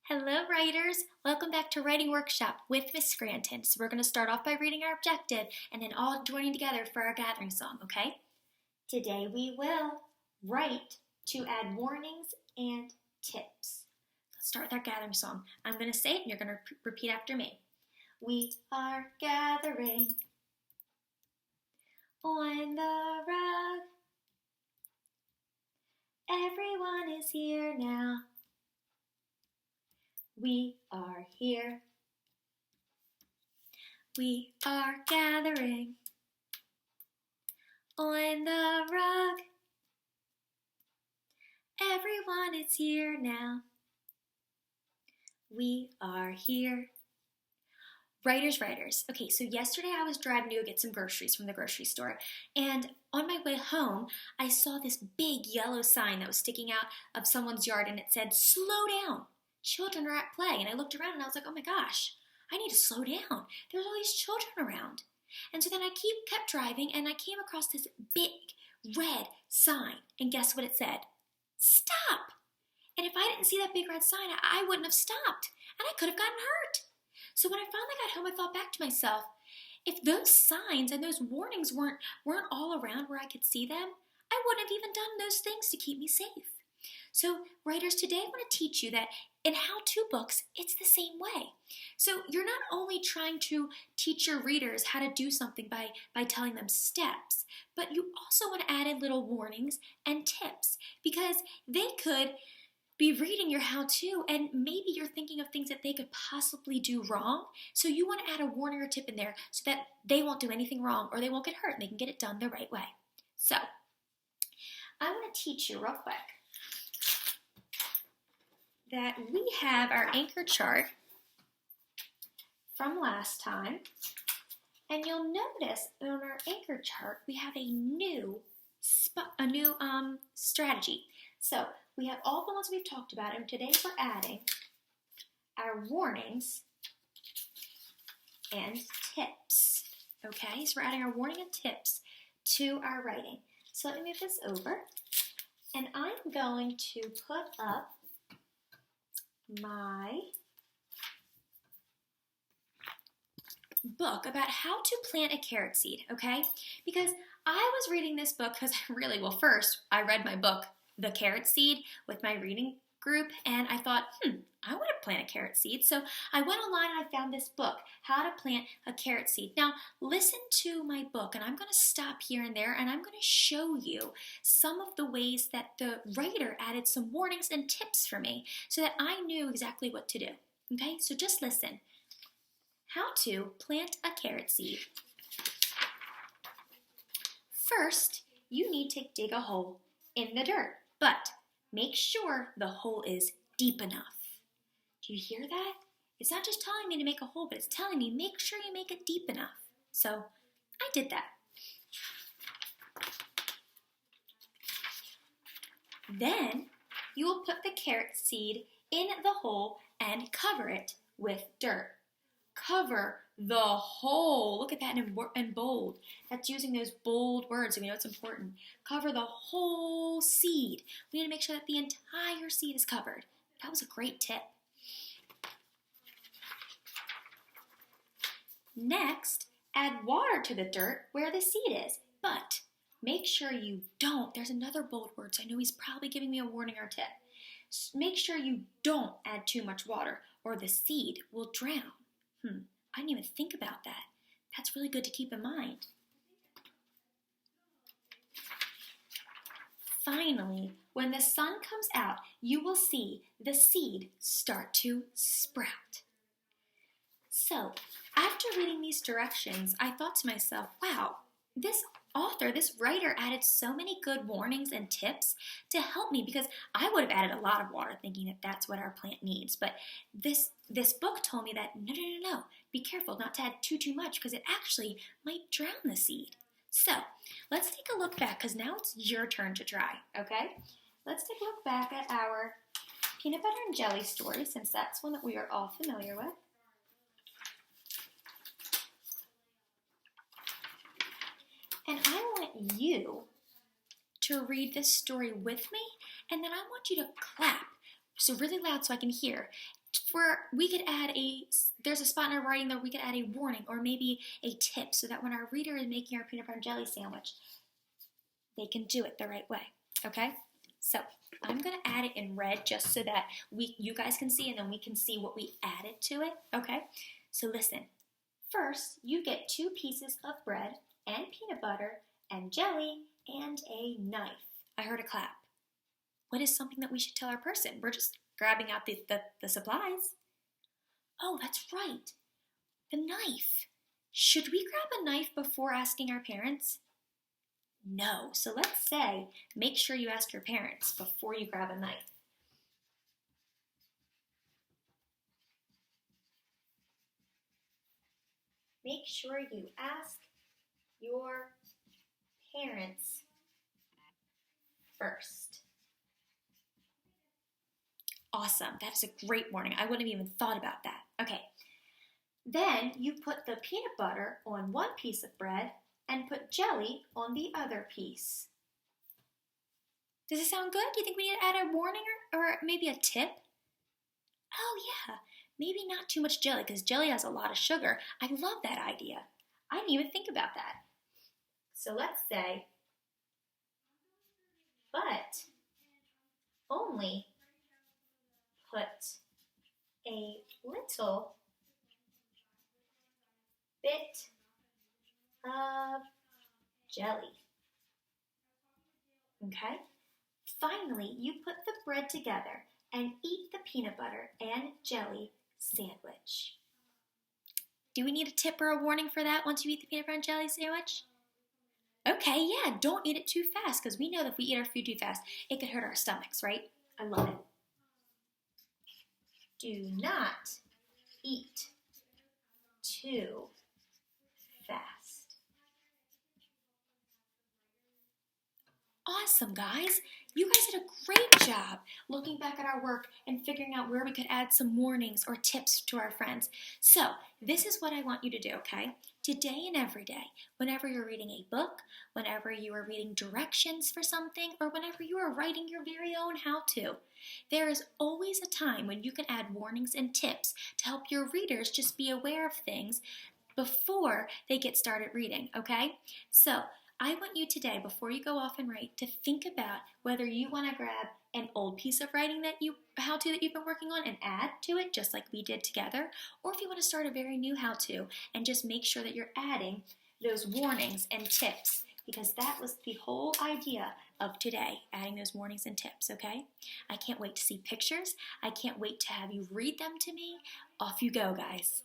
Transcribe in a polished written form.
Hello, writers! Welcome back to Writing Workshop with Miss Scranton. So we're going to start off by reading our objective and then all joining together for our gathering song, okay? Today we will write to add warnings and tips. Let's start with our gathering song. I'm going to say it and you're going to repeat after me. We are gathering on the rug. Everyone is here now. We are here. We are gathering on the rug. Everyone is here now. We are here. Writers. Okay, so yesterday I was driving to go get some groceries from the grocery store, and on my way home, I saw this big yellow sign that was sticking out of someone's yard, and it said, "Slow down. Children are at play." And I looked around and I was like, oh my gosh, I need to slow down. There's all these children around. And so then I kept driving and I came across this big red sign. And guess what it said? Stop. And if I didn't see that big red sign, I wouldn't have stopped. And I could have gotten hurt. So when I finally got home, I thought back to myself, if those signs and those warnings weren't all around where I could see them, I wouldn't have even done those things to keep me safe. So, writers, today I want to teach you that in how-to books, it's the same way. So you're not only trying to teach your readers how to do something by telling them steps, but you also want to add in little warnings and tips because they could be reading your how-to and maybe you're thinking of things that they could possibly do wrong. So you want to add a warning or tip in there so that they won't do anything wrong or they won't get hurt and they can get it done the right way. So I want to teach you real quick that we have our anchor chart from last time, and you'll notice on our anchor chart we have a new strategy. So we have all the ones we've talked about, and today we're adding our warnings and tips. Okay, so we're adding our warning and tips to our writing. So let me move this over, and I'm going to put up my book about how to plant a carrot seed, okay? Because I was reading this book because first I read my book, The Carrot Seed, with my reading group, and I thought, I want to plant a carrot seed. So I went online and I found this book, How to Plant a Carrot Seed. Now, listen to my book, and I'm going to stop here and there, and I'm going to show you some of the ways that the writer added some warnings and tips for me so that I knew exactly what to do. Okay, so just listen. How to plant a carrot seed. First, you need to dig a hole in the dirt, but make sure the hole is deep enough. Do you hear that? It's not just telling me to make a hole, but it's telling me make sure you make it deep enough. So I did that. Then you will put the carrot seed in the hole and cover it with dirt. Cover the whole. Look at that in bold. That's using those bold words so we know it's important. Cover the whole seed. We need to make sure that the entire seed is covered. That was a great tip. Next, add water to the dirt where the seed is, but make sure you don't. There's another bold word, so I know he's probably giving me a warning or tip. Make sure you don't add too much water or the seed will drown. I didn't even think about that. That's really good to keep in mind. Finally, when the sun comes out, you will see the seed start to sprout. So, after reading these directions, I thought to myself, wow, this writer added so many good warnings and tips to help me because I would have added a lot of water thinking that that's what our plant needs. But this book told me that no, be careful not to add too much because it actually might drown the seed. So let's take a look back because now it's your turn to try, okay? Let's take a look back at our peanut butter and jelly story since that's one that we are all familiar with. And I want you to read this story with me, and then I want you to clap so really loud so I can hear. we could add there's a spot in our writing that we could add a warning or maybe a tip so that when our reader is making our peanut butter and jelly sandwich, they can do it the right way, okay? So I'm gonna add it in red just so that you guys can see and then we can see what we added to it, okay? So listen, first you get 2 pieces of bread and peanut butter and jelly and a knife. I heard a clap. What is something that we should tell our person? We're just grabbing out the supplies. Oh, that's right, the knife. Should we grab a knife before asking our parents? No, so let's say, make sure you ask your parents before you grab a knife. Make sure you ask your parents first. Awesome, that's a great warning. I wouldn't have even thought about that. Okay, then you put the peanut butter on one piece of bread and put jelly on the other piece. Does it sound good? Do you think we need to add a warning or maybe a tip? Oh yeah, maybe not too much jelly because jelly has a lot of sugar. I love that idea. I didn't even think about that. So let's say, but only put a little bit of jelly. Okay? Finally, you put the bread together and eat the peanut butter and jelly sandwich. Do we need a tip or a warning for that once you eat the peanut butter and jelly sandwich? Okay, yeah, don't eat it too fast because we know that if we eat our food too fast, it could hurt our stomachs, right? I love it. Do not eat too fast. Awesome, guys. You guys did a great job looking back at our work and figuring out where we could add some warnings or tips to our friends. So, this is what I want you to do, okay? Today and every day, whenever you're reading a book, whenever you are reading directions for something, or whenever you are writing your very own how-to, there is always a time when you can add warnings and tips to help your readers just be aware of things before they get started reading, okay? So, I want you today, before you go off and write, to think about whether you want to grab an old piece of writing that how-to that you've been working on and add to it, just like we did together, or if you want to start a very new how-to and just make sure that you're adding those warnings and tips, because that was the whole idea of today, adding those warnings and tips, okay? I can't wait to see pictures. I can't wait to have you read them to me. Off you go, guys.